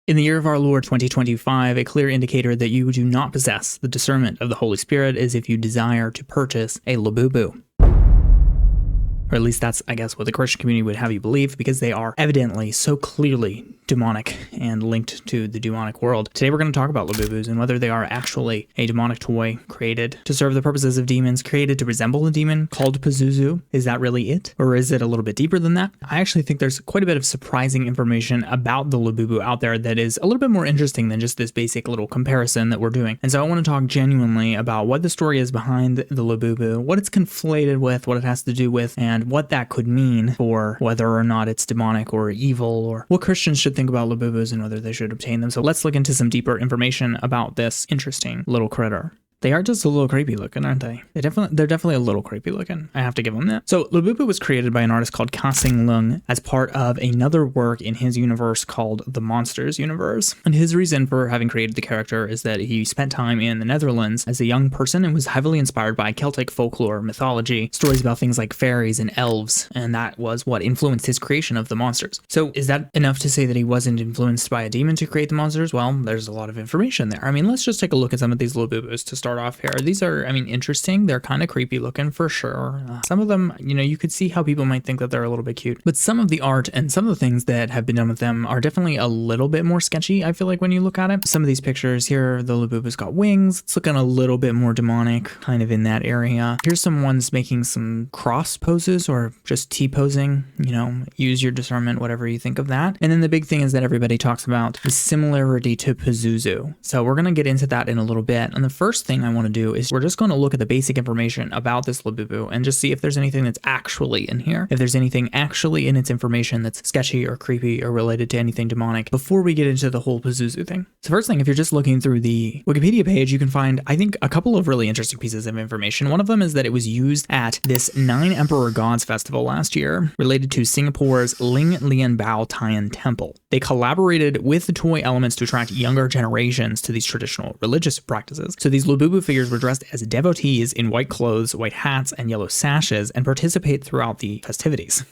In the year of our Lord 2025, a clear indicator that you do not possess the discernment of the Holy Spirit is if you desire to purchase a Labubu. Or at least that's, I guess, what the Christian community would have you believe, because they are evidently so clearly demonic and linked to the demonic world. Today we're going to talk about Labubus and whether they are actually a demonic toy created to serve the purposes of demons, created to resemble a demon called Pazuzu. Is that really it? Or is it a little bit deeper than that? I actually think there's quite a bit of surprising information about the Labubu out there that is a little bit more interesting than just this basic little comparison that we're doing. And so I want to talk genuinely about what the story is behind the Labubu, what it's conflated with, what it has to do with, and what that could mean for whether or not it's demonic or evil, or what Christians should think about Labubus and whether they should obtain them. So let's look into some deeper information about this interesting little critter. They are just a little creepy looking, aren't they? They're definitely a little creepy looking. I have to give them that. So Labubu was created by an artist called Kasing Lung as part of another work in his universe called the Monsters universe. And his reason for having created the character is that he spent time in the Netherlands as a young person and was heavily inspired by Celtic folklore, mythology, stories about things like fairies and elves. And that was what influenced his creation of the monsters. So is that enough to say that he wasn't influenced by a demon to create the monsters? Well, there's a lot of information there. I mean, let's just take a look at some of these Labubus to start off here. These are, interesting. They're kind of creepy looking for sure. Some of them, you could see how people might think that they're a little bit cute, but some of the art and some of the things that have been done with them are definitely a little bit more sketchy, I feel like, when you look at it. Some of these pictures here, the Labubu's got wings. It's looking a little bit more demonic, kind of in that area. Here's some ones making some cross poses or just T-posing, use your discernment, whatever you think of that. And then the big thing is that everybody talks about the similarity to Pazuzu. So we're going to get into that in a little bit. And the first thing I want to do is we're just going to look at the basic information about this Labubu and just see if there's anything that's actually in here, if there's anything actually in its information that's sketchy or creepy or related to anything demonic before we get into the whole Pazuzu thing. So first thing, if you're just looking through the Wikipedia page, you can find, I think, a couple of really interesting pieces of information. One of them is that it was used at this 9 Emperor Gods festival last year related to Singapore's Ling Lian Bao Tian Temple. They collaborated with the toy elements to attract younger generations to these traditional religious practices. So these Labubu figures were dressed as devotees in white clothes, white hats, and yellow sashes and participate throughout the festivities.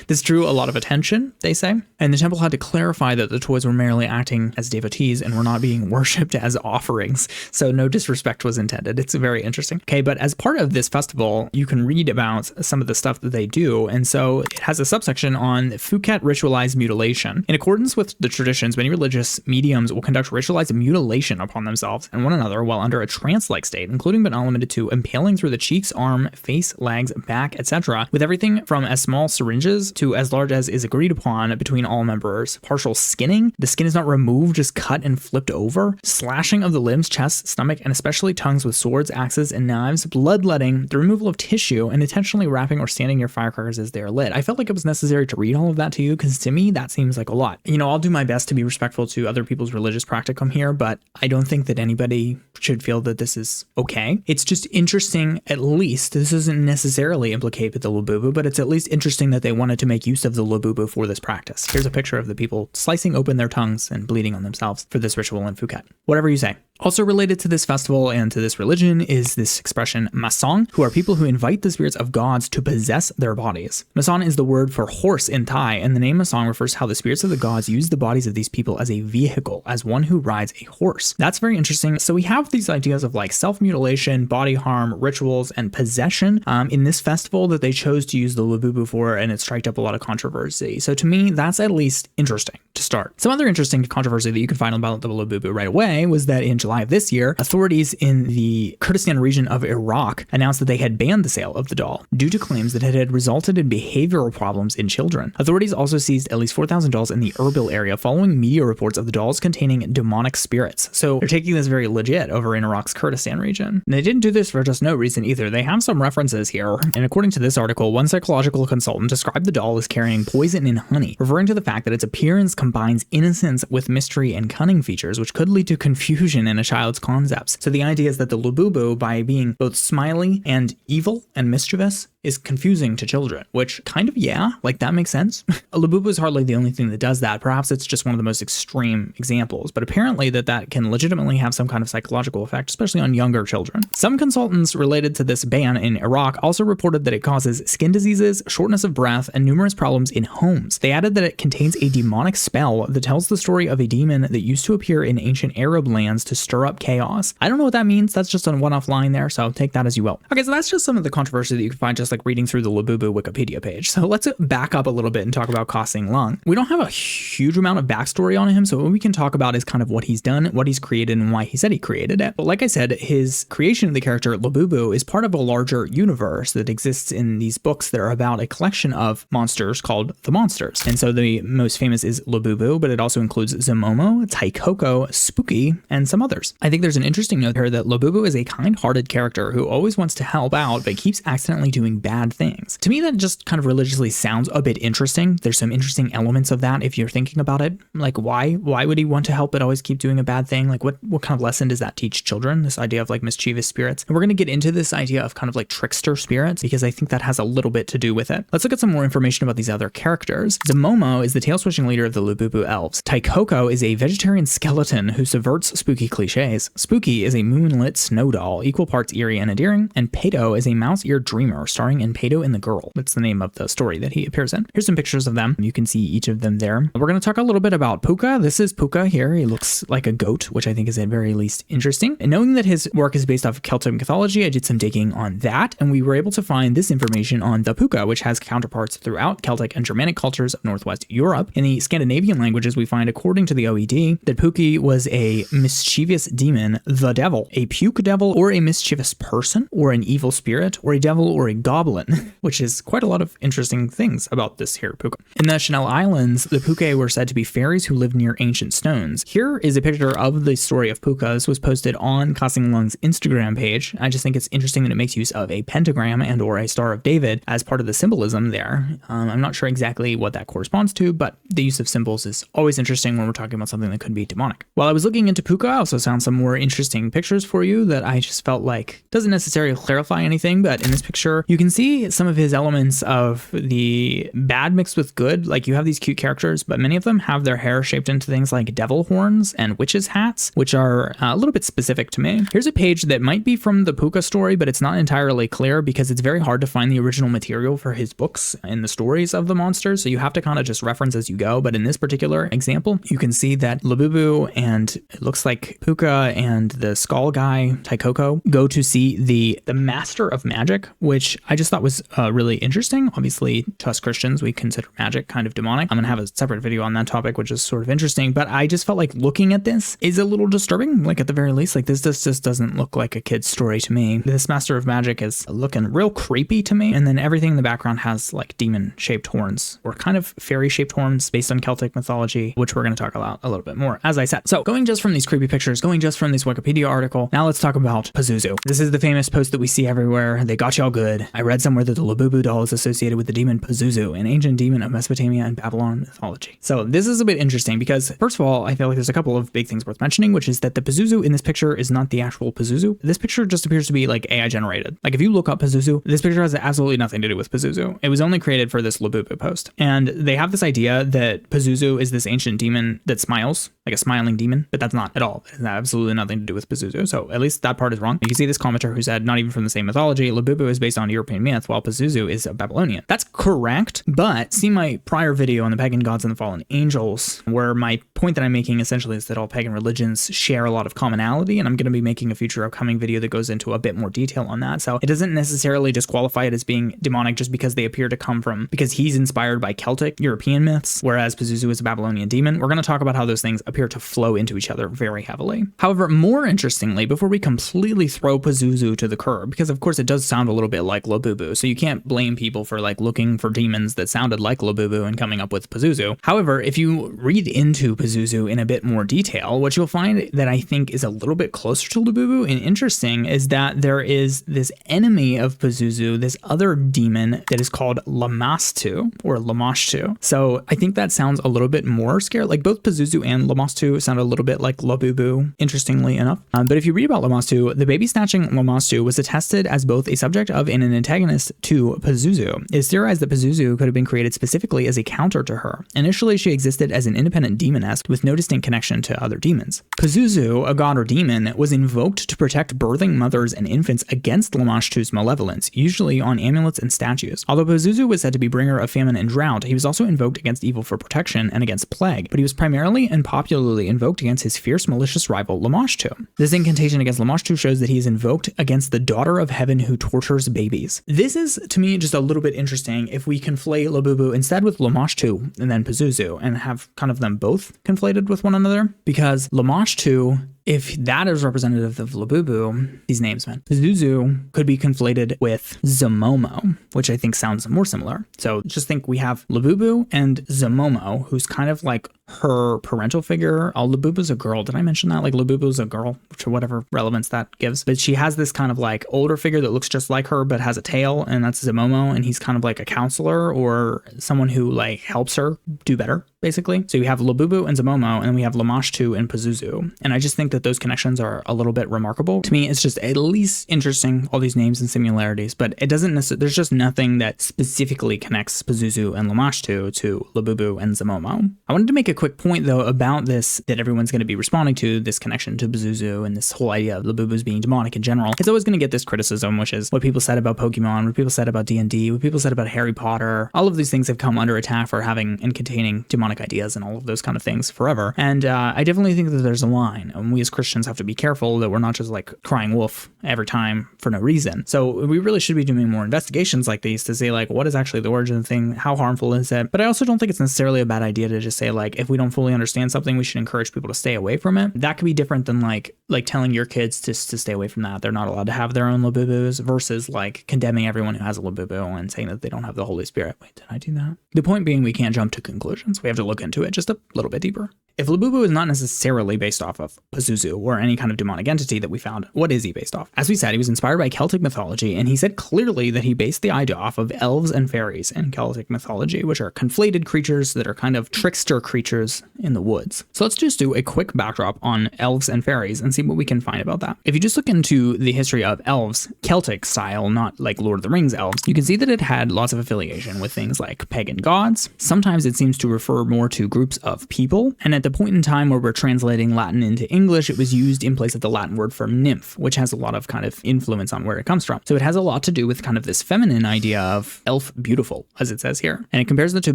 This drew a lot of attention, they say, and the temple had to clarify that the toys were merely acting as devotees and were not being worshipped as offerings, so no disrespect was intended. It's very interesting. Okay, but as part of this festival, you can read about some of the stuff that they do, and so it has a subsection on Phuket ritualized mutilation. In accordance with the traditions, many religious mediums will conduct ritualized mutilation upon themselves and one another while under a trance-like state, including but not limited to impaling through the cheeks, arm, face, legs, back, etc., with everything from as small syringes to as large as is agreed upon between all members. Partial skinning, the skin is not removed, just cut and flipped over. Slashing of the limbs, chest, stomach, and especially tongues with swords, axes, and knives. Bloodletting, the removal of tissue, and intentionally wrapping or standing near firecrackers as they are lit. I felt like it was necessary to read all of that to you because to me, that seems like a lot. I'll do my best to be respectful to other people's religious practicum here, but I don't think that anybody should feel that this is okay. It's just interesting, at least. This doesn't necessarily implicate the Labubu, but it's at least interesting that they wanted to make use of the Labubu for this practice. Here's a picture of the people slicing open their tongues and bleeding on themselves for this ritual in Phuket. Whatever you say. Also related to this festival and to this religion is this expression masong, who are people who invite the spirits of gods to possess their bodies. Masong is the word for horse in Thai, and the name masong refers to how the spirits of the gods use the bodies of these people as a vehicle, as one who rides a horse. That's very interesting. So we have these ideas of like self-mutilation, body harm, rituals, and possession in this festival that they chose to use the Labubu for, and it striked up a lot of controversy. So to me, that's at least interesting to start. Some other interesting controversy that you can find about the Labubu right away was that in July of this year, authorities in the Kurdistan region of Iraq announced that they had banned the sale of the doll due to claims that it had resulted in behavioral problems in children. Authorities also seized at least 4,000 dolls in the Erbil area following media reports of the dolls containing demonic spirits. So they're taking this very legit over in Iraq's Kurdistan region. And they didn't do this for just no reason either. They have some references here. And according to this article, one psychological consultant described the doll as carrying poison in honey, referring to the fact that its appearance combines innocence with mystery and cunning features, which could lead to confusion in a child's concepts. So the idea is that the Labubu, by being both smiley and evil and mischievous, is confusing to children, which kind of, yeah, like that makes sense. Labubu is hardly the only thing that does that. Perhaps it's just one of the most extreme examples, but apparently that can legitimately have some kind of psychological effect, especially on younger children. Some consultants related to this ban in Iraq also reported that it causes skin diseases, shortness of breath, and numerous problems in homes. They added that it contains a demonic spell that tells the story of a demon that used to appear in ancient Arab lands to stir up chaos. I don't know what that means. That's just a one-off line there, so take that as you will. Okay, so that's just some of the controversy that you can find just like reading through the Labubu Wikipedia page. So let's back up a little bit and talk about Kasing Lung. We don't have a huge amount of backstory on him, so what we can talk about is kind of what he's done, what he's created, and why he said he created it. But like I said, his creation of the character Labubu is part of a larger universe that exists in these books that are about a collection of monsters called the Monsters. And so the most famous is Labubu, but it also includes Zamomo, Taikoko, Spooky, and some others. I think there's an interesting note here that Labubu is a kind-hearted character who always wants to help out, but keeps accidentally doing bad things. To me, that just kind of religiously sounds a bit interesting. There's some interesting elements of that if you're thinking about it. Like, why would he want to help but always keep doing a bad thing? Like, what kind of lesson does that teach children? This idea of like mischievous spirits. And we're going to get into this idea of kind of like trickster spirits because I think that has a little bit to do with it. Let's look at some more information about these other characters. Zamomo is the tail-switching leader of the Labubu elves. Taikoko is a vegetarian skeleton who subverts spooky cliches. Spooky is a moonlit snow doll, equal parts eerie and endearing. And Pedo is a mouse-eared dreamer, starring in Pedo and the Girl. That's the name of the story that he appears in. Here's some pictures of them. You can see each of them there. We're going to talk a little bit about Puca. This is Puca here. He looks like a goat, which I think is at very least interesting. And knowing that his work is based off of Celtic mythology, I did some digging on that, and we were able to find this information on the Puca, which has counterparts throughout Celtic and Germanic cultures of Northwest Europe. In the Scandinavian languages, we find, according to the OED, that Puki was a mischievous demon, the devil, a puke devil, or a mischievous person, or an evil spirit, or a devil, or a goblin, which is quite a lot of interesting things about this here Puca. In the Chanel Islands, the Puke were said to be fairies who lived near ancient stones. Here is a picture of the story of Puca. This was posted on Kasing Lung's Instagram page. I just think it's interesting that it makes use of a pentagram and or a Star of David as part of the symbolism there. I'm not sure exactly what that corresponds to, but the use of symbols is always interesting when we're talking about something that could be demonic. While I was looking into Puca, I also found some more interesting pictures for you that I just felt like doesn't necessarily clarify anything, but in this picture, you can see some of his elements of the bad mixed with good. Like, you have these cute characters, but many of them have their hair shaped into things like devil horns and witches' hats, which are a little bit specific to me. Here's a page that might be from the Puca story, but it's not entirely clear because it's very hard to find the original material for his books and the stories of the monsters, so you have to kind of just reference as you go. But in this particular example, you can see that Labubu and it looks like Puca and the skull guy, Taikoko, go to see the Master of Magic, which I just thought was really interesting. Obviously, to us Christians, we consider magic kind of demonic. I'm going to have a separate video on that topic, which is sort of interesting, but I just felt like looking at this is a little disturbing, like at the very least. Like, this just doesn't look like a kid's story to me. This Master of Magic is looking real creepy to me, and then everything in the background has like demon-shaped horns, or kind of fairy-shaped horns based on Celtic mythology, which we're going to talk about a little bit more, as I said. So going just from these creepy pictures, going just from this Wikipedia article, now let's talk about Pazuzu. This is the famous post that we see everywhere. They got y'all good. I read somewhere that the Labubu doll is associated with the demon Pazuzu, an ancient demon of Mesopotamia and Babylon mythology. So this is a bit interesting because, first of all, I feel like there's a couple of big things worth mentioning, which is that the Pazuzu in this picture is not the actual Pazuzu. This picture just appears to be like AI generated. Like, if you look up Pazuzu, this picture has absolutely nothing to do with Pazuzu. It was only created for this Labubu post. And they have this idea that Pazuzu is this ancient demon that smiles, like a smiling demon, but that's not at all. It has absolutely nothing to do with Pazuzu. So at least that part is wrong. You can see this commenter who said, not even from the same mythology, Labubu is based on European myth, while Pazuzu is a Babylonian. That's correct, but see my prior video on the pagan gods and the fallen angels, where my point that I'm making essentially is that all pagan religions share a lot of commonality, and I'm going to be making a future upcoming video that goes into a bit more detail on that. So it doesn't necessarily disqualify it as being demonic just because they appear to come from, because he's inspired by Celtic European myths, whereas Pazuzu is a Babylonian demon. We're going to talk about how those things appear to flow into each other very heavily. However, more interestingly, before we completely throw Pazuzu to the curb, because of course it does sound a little bit like Labubu, so you can't blame people for like looking for demons that sounded like Labubu and coming up with Pazuzu. However, if you read into Pazuzu in a bit more detail, what you'll find that I think is a little bit closer to Labubu and interesting is that there is this enemy of Pazuzu, this other demon that is called Lamashtu or Lamashtu. So I think that sounds a little bit more scary. Like, both Pazuzu and Lamashtu sound a little bit like Labubu, interestingly enough. But if you read about Lamashtu, the baby snatching Lamashtu was attested as both a subject of and an antagonist to Pazuzu. It is theorized that Pazuzu could have been created specifically as a counter to her. Initially, she existed as an independent demoness with no distinct connection to other demons. Pazuzu, a god or demon, was invoked to protect birthing mothers and infants against Lamashtu's malevolence, usually on amulets and statues. Although Pazuzu was said to be bringer of famine and drought, he was also invoked against evil for protection and against plague, but he was primarily and popularly invoked against his fierce, malicious rival Lamashtu. This incantation against Lamashtu shows that he is invoked against the daughter of heaven who tortures babies. This is, to me, just a little bit interesting if we conflate Labubu instead with Lamashtu and then Pazuzu and have kind of them both conflated with one another, because Lamashtu, if that is representative of Labubu, these names, man, Pazuzu could be conflated with Zomomo, which I think sounds more similar. So just think we have Labubu and Zomomo, who's kind of like her parental figure. Oh, Labubu's a girl. Did I mention that? Like Labubu's a girl, to whatever relevance that gives. But she has this kind of like older figure that looks just like her, but has a tail, and that's Zomomo. And he's kind of like a counselor or someone who like helps her do better, basically. So you have Labubu and Zomomo, and then we have Lamashtu and Pazuzu. And I just think that those connections are a little bit remarkable. To me, it's just at least interesting, all these names and similarities, but it doesn't necessarily, there's just nothing that specifically connects Pazuzu and Lamashtu to Labubu and Zomomo. I wanted to make a quick point though about this that everyone's going to be responding to, this connection to Pazuzu and this whole idea of Labubus being demonic in general. It's always going to get this criticism, which is what people said about Pokemon, what people said about D&D, what people said about Harry Potter. All of these things have come under attack for having and containing demonic ideas and all of those kind of things forever. And I definitely think that there's a line, and we as Christians have to be careful that we're not just like crying wolf every time for no reason. So we really should be doing more investigations like these to say like, what is actually the origin of the thing? How harmful is it? But I also don't think it's necessarily a bad idea to just say like, if we don't fully understand something, we should encourage people to stay away from it. That could be different than like telling your kids to stay away from that. They're not allowed to have their own Labubus versus like condemning everyone who has a Labubu and saying that they don't have the Holy Spirit. Wait, did I do that? The point being, we can't jump to conclusions. We have to look into it just a little bit deeper. If Labubu is not necessarily based off of Pazuzu or any kind of demonic entity that we found, what is he based off? As we said, he was inspired by Celtic mythology, and he said clearly that he based the idea off of elves and fairies in Celtic mythology, which are conflated creatures that are kind of trickster creatures in the woods. So let's just do a quick backdrop on elves and fairies and see what we can find about that. If you just look into the history of elves, Celtic style, not like Lord of the Rings elves, you can see that it had lots of affiliation with things like pagan gods. Sometimes it seems to refer more to groups of people, and at the point in time where we're translating Latin into English, it was used in place of the Latin word for nymph, which has a lot of kind of influence on where it comes from. So it has a lot to do with kind of this feminine idea of elf beautiful, as it says here. And it compares it to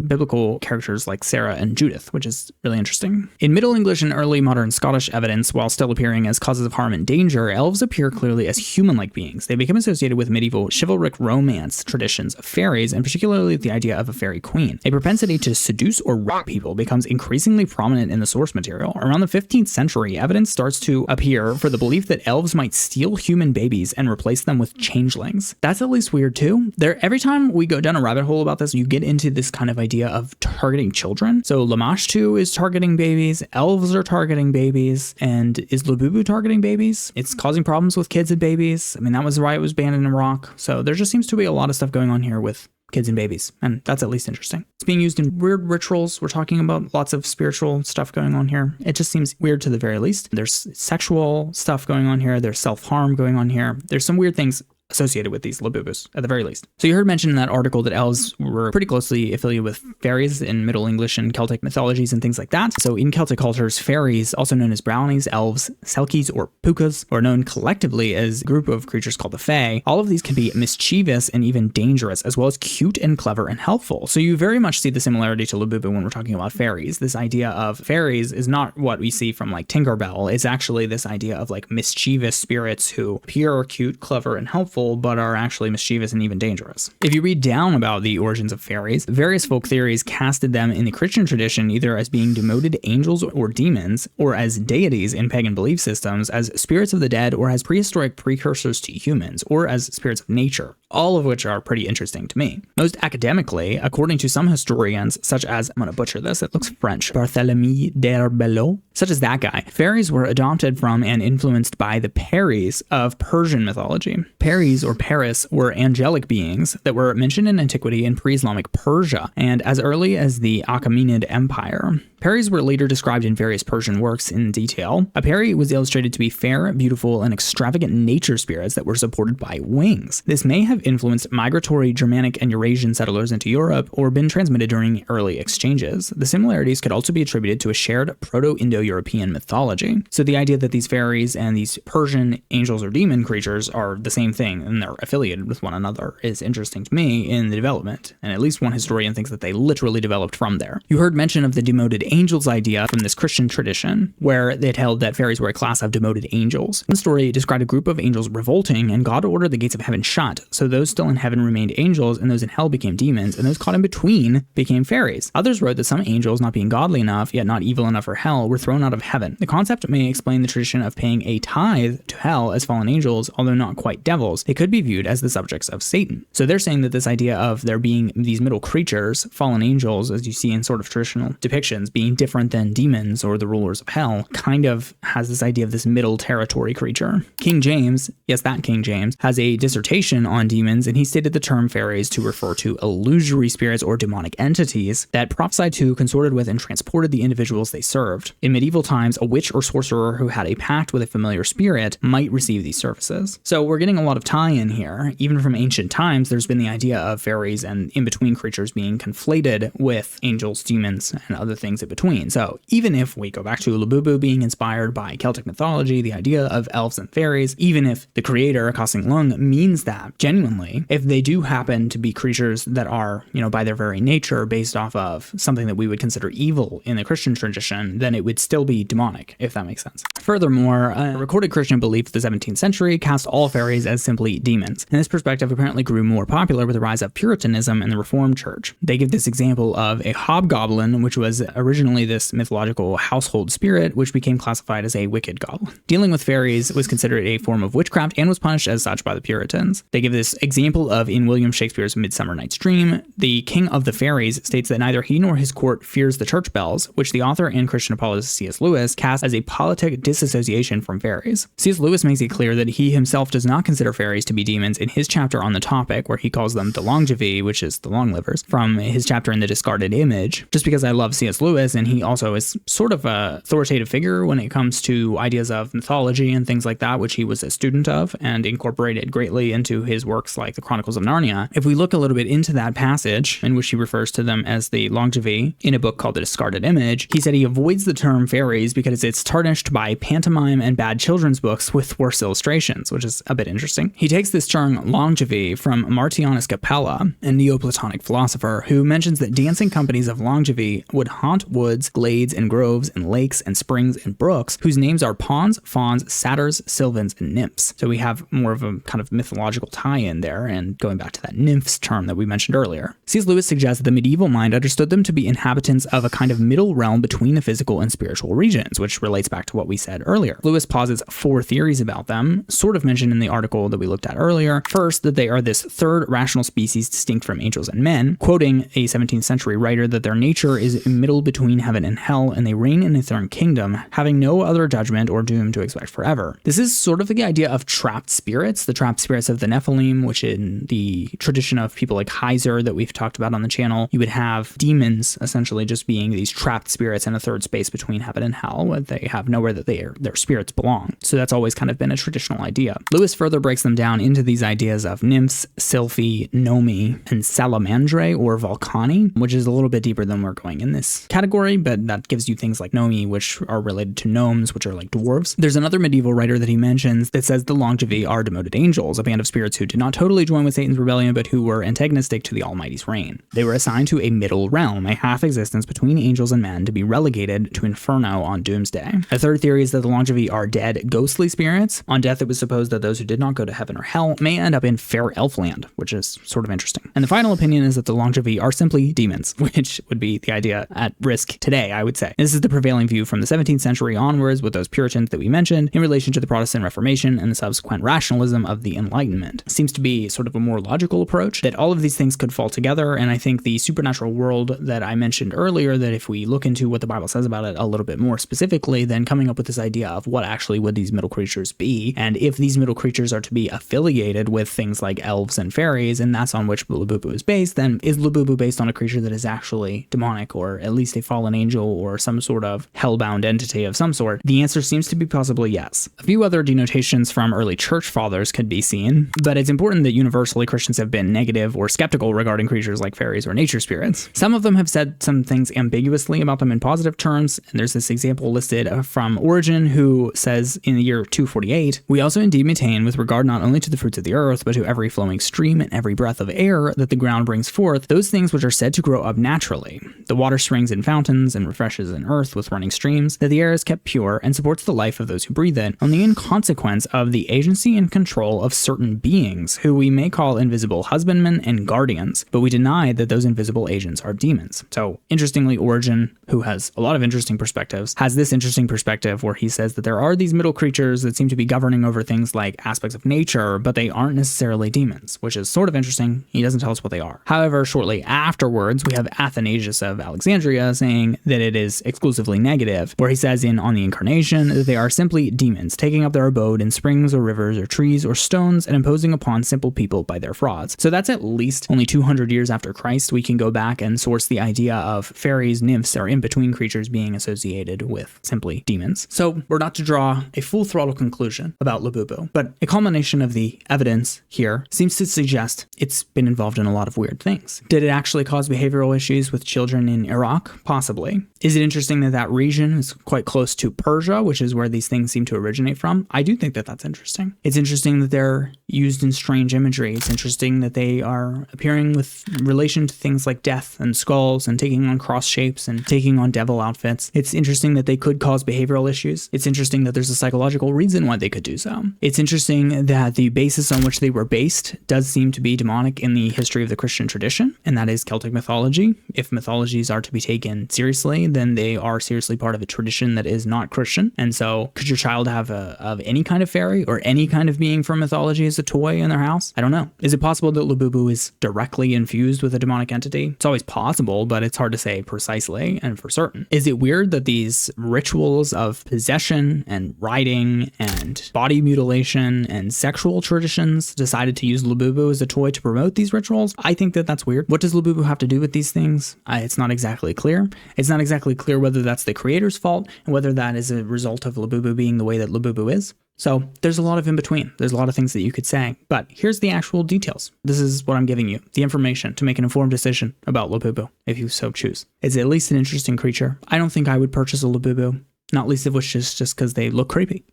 biblical characters like Sarah and Judith, which is really interesting. In Middle English and early modern Scottish evidence, while still appearing as causes of harm and danger, elves appear clearly as human-like beings. They become associated with medieval chivalric romance traditions of fairies, and particularly the idea of a fairy queen. A propensity to seduce or rape people becomes increasingly prominent in the source material. Around the 15th century, evidence starts to appear for the belief that elves might steal human babies and replace them with changelings. That's at least weird too. Every time we go down a rabbit hole about this, you get into this kind of idea of targeting children. So Lamashtu is targeting babies, elves are targeting babies, and is Labubu targeting babies? It's causing problems with kids and babies. I mean, that was why it was banned in Iraq. So there just seems to be a lot of stuff going on here with kids and babies, and that's at least interesting. It's being used in weird rituals. We're talking about lots of spiritual stuff going on here. It just seems weird to the very least. There's sexual stuff going on here. There's self-harm going on here. There's some weird things associated with these Labubus, at the very least. So you heard mentioned in that article that elves were pretty closely affiliated with fairies in Middle English and Celtic mythologies and things like that. So in Celtic cultures, fairies, also known as brownies, elves, selkies, or pucas, or known collectively as a group of creatures called the Fae, all of these can be mischievous and even dangerous, as well as cute and clever and helpful. So you very much see the similarity to Labubu when we're talking about fairies. This idea of fairies is not what we see from like Tinkerbell. It's actually this idea of like mischievous spirits who appear cute, clever, and helpful, but are actually mischievous and even dangerous. If you read down about the origins of fairies, various folk theories casted them in the Christian tradition either as being demoted angels or demons, or as deities in pagan belief systems, as spirits of the dead, or as prehistoric precursors to humans, or as spirits of nature, all of which are pretty interesting to me. Most academically, according to some historians, such as, I'm going to butcher this, it looks French, Barthélemy d'Herbelot, such as that guy, fairies were adopted from and influenced by the Peris of Persian mythology. Peris or Paris were angelic beings that were mentioned in antiquity in pre-Islamic Persia, and as early as the Achaemenid Empire. Peris were later described in various Persian works in detail. A peri was illustrated to be fair, beautiful, and extravagant nature spirits that were supported by wings. This may have influenced migratory Germanic and Eurasian settlers into Europe or been transmitted during early exchanges. The similarities could also be attributed to a shared Proto-Indo-European mythology. So the idea that these fairies and these Persian angels or demon creatures are the same thing and they're affiliated with one another is interesting to me in the development, and at least one historian thinks that they literally developed from there. You heard mention of the demoted angels idea from this Christian tradition, where it held that fairies were a class of demoted angels. One story described a group of angels revolting, and God ordered the gates of heaven shut, so those still in heaven remained angels, and those in hell became demons, and those caught in between became fairies. Others wrote that some angels, not being godly enough, yet not evil enough for hell, were thrown out of heaven. The concept may explain the tradition of paying a tithe to hell as fallen angels, although not quite devils. They could be viewed as the subjects of Satan. So they're saying that this idea of there being these middle creatures, fallen angels, as you see in sort of traditional depictions, being different than demons or the rulers of hell, kind of has this idea of this middle territory creature. King James, yes, that King James, has a dissertation on demons, and he stated the term fairies to refer to illusory spirits or demonic entities that prophesied to, consorted with, and transported the individuals they served. In medieval times, a witch or sorcerer who had a pact with a familiar spirit might receive these services. So we're getting a lot of tie-in here. Even from ancient times, there's been the idea of fairies and in-between creatures being conflated with angels, demons, and other things in between. So even if we go back to Labubu being inspired by Celtic mythology, the idea of elves and fairies, even if the creator, Kasing Lung, means that genuinely, if they do happen to be creatures that are, by their very nature based off of something that we would consider evil in the Christian tradition, then it would still be demonic, if that makes sense. Furthermore, a recorded Christian belief of the 17th century cast all fairies as simply demons. And this perspective apparently grew more popular with the rise of Puritanism in the Reformed Church. They give this example of a hobgoblin, which was originally this mythological household spirit, which became classified as a wicked goblin. Dealing with fairies was considered a form of witchcraft and was punished as such by the Puritans. They give this example of in William Shakespeare's Midsummer Night's Dream, the king of the fairies states that neither he nor his court fears the church bells, which the author and Christian apologist C.S. Lewis cast as a politic disassociation from fairies. C.S. Lewis makes it clear that he himself does not consider fairies to be demons in his chapter on the topic, where he calls them the longevi, which is the long livers, from his chapter in The Discarded Image. Just because I love C.S. Lewis, and he also is sort of a authoritative figure when it comes to ideas of mythology and things like that, which he was a student of and incorporated greatly into his works like the Chronicles of Narnia. If we look a little bit into that passage, in which he refers to them as the longevi in a book called The Discarded Image, he said he avoids the term fairies because it's tarnished by pantomime and bad children's books with worse illustrations, which is a bit interesting. He takes this term longevi from Martianus Capella, a Neoplatonic philosopher, who mentions that dancing companies of longevi would haunt woods, glades, and groves, and lakes, and springs, and brooks, whose names are pawns, fauns, satyrs, sylvans, and nymphs. So we have more of a kind of mythological tie-in there, and going back to that nymphs term that we mentioned earlier. C.S. Lewis suggests that the medieval mind understood them to be inhabitants of a kind of middle realm between the physical and spiritual regions, which relates back to what we said earlier. Lewis posits 4 theories about them, sort of mentioned in the article that we looked at earlier. First, that they are this third rational species distinct from angels and men, quoting a 17th century writer that their nature is middle between heaven and hell, and they reign in a third kingdom, having no other judgment or doom to expect forever. This is sort of the idea of trapped spirits, the trapped spirits of the Nephilim, which in the tradition of people like Heiser that we've talked about on the channel, you would have demons essentially just being these trapped spirits in a third space between heaven and hell. They have nowhere that their spirits belong. So that's always kind of been a traditional idea. Lewis further breaks them down into these ideas of nymphs, sylphi, nomi, and salamandre or volcani, which is a little bit deeper than we're going in this category, but that gives you things like nomi, which are related to gnomes, which are like dwarves. There's another medieval writer that he mentions that says the longevi are demoted angels, a band of spirits who did not totally join with Satan's rebellion, but who were antagonistic to the Almighty's reign. They were assigned to a middle realm, a half-existence between angels and men, to be relegated to Inferno on Doomsday. A third theory is that the longevi are dead, ghostly spirits. On death, it was supposed that those who did not go to heaven or hell may end up in fair elfland, which is sort of interesting. And the final opinion is that the longevi are simply demons, which would be the idea at risk today, I would say. This is the prevailing view from the 17th century onwards with those Puritans that we mentioned in relation to the Protestant Reformation and the subsequent rationalism of the Enlightenment. It seems to be sort of a more logical approach that all of these things could fall together, and I think the supernatural world that I mentioned earlier, that if we look into what the Bible says about it a little bit more specifically, then coming up with this idea of what actually would these middle creatures be, and if these middle creatures are to be affiliated with things like elves and fairies, and that's on which Labubu is based, then is Labubu based on a creature that is actually demonic, or at least a fallen angel or some sort of hellbound entity of some sort? The answer seems to be possibly yes. A few other denotations from early church fathers could be seen, but it's important that universally Christians have been negative or skeptical regarding creatures like fairies or nature spirits. Some of them have said some things ambiguously about them in positive terms, and there's this example listed from Origen, who says in the year 248, "We also indeed maintain, with regard not only to the fruits of the earth, but to every flowing stream and every breath of air that the ground brings forth, those things which are said to grow up naturally. The water springs in fountains and refreshes an earth with running streams, that the air is kept pure and supports the life of those who breathe it, only in consequence of the agency and control of certain beings, who we may call invisible husbandmen and guardians, but we deny that those invisible agents are demons." So interestingly, Origen, who has a lot of interesting perspectives, has this interesting perspective where he says that there are these middle creatures that seem to be governing over things like aspects of nature, but they aren't necessarily demons, which is sort of interesting. He doesn't tell us what they are. However, shortly afterwards, we have Athanasius of Alexandria saying that it is exclusively negative, where he says in On the Incarnation that they are simply demons, taking up their abode in springs or rivers or trees or stones and imposing upon simple people by their frauds. So that's at least only 200 years after Christ. We can go back and source the idea of fairies, nymphs, or in-between creatures being associated with simply demons. So we're not to draw a full throttle conclusion about Labubu, but a culmination of the evidence here seems to suggest it's been involved in a lot of weird things. Did it actually cause behavioral issues with children in Iraq? Possibly. Is it interesting that that region is quite close to Persia, which is where these things seem to originate from? I do think that that's interesting. It's interesting that they're used in strange imagery. It's interesting that they are appearing with relation to things like death and skulls and taking on cross shapes and taking on devil outfits. It's interesting that they could cause behavioral issues. It's interesting that there's a psychological reason why they could do so. It's interesting that the basis on which they were based does seem to be demonic in the history of the Christian tradition, and that is Celtic mythology. If mythologies are to be taken seriously, then they are seriously part of a tradition that is not Christian. And so could your child have of any kind of fairy or any kind of being from mythology as a toy in their house? I don't know. Is it possible that Labubu is directly infused with a demonic entity? It's always possible, but it's hard to say precisely and for certain. Is it weird that these rituals of possession and riding and body mutilation and sexual traditions decided to use Labubu as a toy to promote these rituals? I think that that's weird. What does Labubu have to do with these things? It's not exactly clear. It's not exactly clear whether that's the creator's fault and whether that is a result of Labubu being the way that Labubu is. So there's a lot of in between. There's a lot of things that you could say, but here's the actual details. This is what I'm giving you, the information to make an informed decision about Labubu, if you so choose. It's at least an interesting creature. I don't think I would purchase a Labubu, not least of which is just because they look creepy.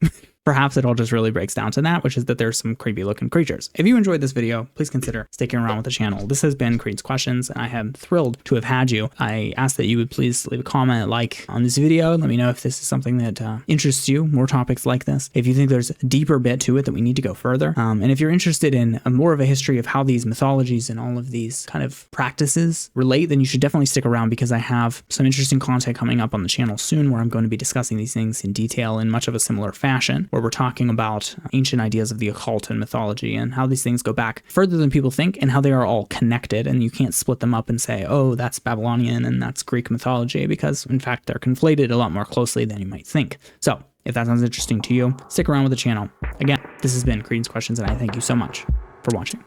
Perhaps it all just really breaks down to that, which is that there's some creepy looking creatures. If you enjoyed this video, please consider sticking around with the channel. This has been Creed's Questions, and I am thrilled to have had you. I ask that you would please leave a comment, like on this video. Let me know if this is something that interests you, more topics like this. If you think there's a deeper bit to it that we need to go further. And if you're interested in more of a history of how these mythologies and all of these kind of practices relate, then you should definitely stick around, because I have some interesting content coming up on the channel soon where I'm going to be discussing these things in detail in much of a similar fashion, where we're talking about ancient ideas of the occult and mythology and how these things go back further than people think and how they are all connected, and you can't split them up and say, oh, that's Babylonian and that's Greek mythology, because in fact they're conflated a lot more closely than you might think. So if that sounds interesting to you, stick around with the channel. Again, this has been Creed's Questions, and I thank you so much for watching.